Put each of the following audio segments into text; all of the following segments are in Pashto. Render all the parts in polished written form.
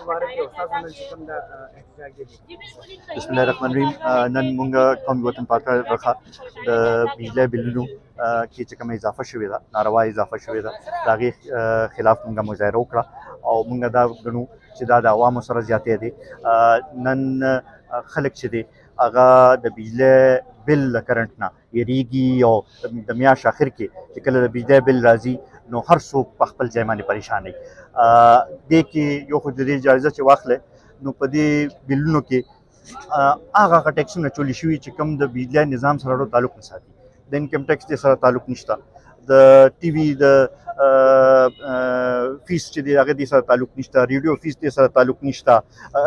بسم الله الرحمن الرحیم. نن مونږ قومي وطن پارټ رخه د بجلی بلونو کې چې کومه اضافه شوې ده، ناروا اضافه شوې ده، د هغې خلاف مونږ مظاهره وکړه او مونږ دا ګڼو چې دا د عوامو سره زیاتی دی. نن خلک چې دی هغه د بجلی بل له کرنټ نه یریږي او د میاشت اخر کې چې کله د بجلی بل راځي نو هر څوک په خپل ځای باندې پریشان دی. دې کې یو خو د دې جایزه چې واخلئ نو په دې بلونو کې هغه ټیکسونه چولې شوي چې کوم د بجلی نظام سره تعلق نه ساتي. د انکم ټیکس دې سره تعلق نشته، د ټي وي د فیس چې دی هغه دې سره تعلق نشته، ریډیو فیس دې سره تعلق نشته،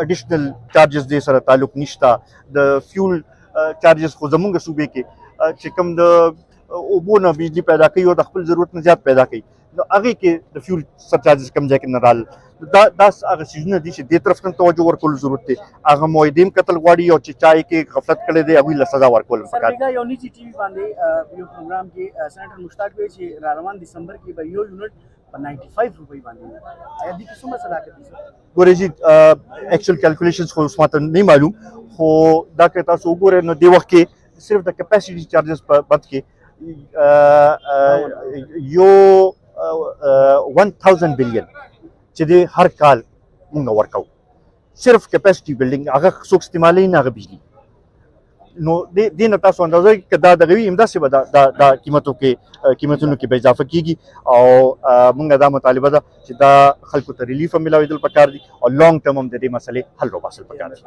اډیشنل چارجز دې سره تعلق نشته، د فیول چارجز خو زمونږ صوبې کې چې کوم د اوبو نه بجلی پیدا کوي او د خپل ضرورت نه زیات پیدا کوي نو هغې کې د فیول سر چارجز کم ځای کې نه رال. دا هغه څیزونه دي چې دې طرف ته توجه ورکول ضرورت دی. هغه معاهدې هم کتل غواړي او چې چا یې کې غفلت کړی دی هغوی له سزا ورکول پکار دي. یو نجي ټي وي باندې یو پروګرام کې سېنیټر مشتاق وایي چې را روان دسمبر کې به یو یونټ په 95 روپۍ باندې آیا دې کې څومره صداقت دی؟ ګورئ جي ایکچوال کیلکولیشنز خو اوس ماته نه معلوم، خو دا که تاسو وګورئ نو دې وخت کې صرف د کیپاسټي چارجز په بد کې یو 1000 بلین چې دی هر کال مونږ ورکوو، صرف کیپاسټي بلډینګ هغه څوک استعمالوي نه هغه بجلي. نو دې نه تاسو اندازه که دا دغه وي همداسې به دا قیمتونو کې به اضافه کیږي او مونږ دا مطالبه ده چې دا خلکو ته ریلیف هم میلاوېدل پکار دي او لانګ ټرم هم د دې مسلې حل وباسل پکار دي.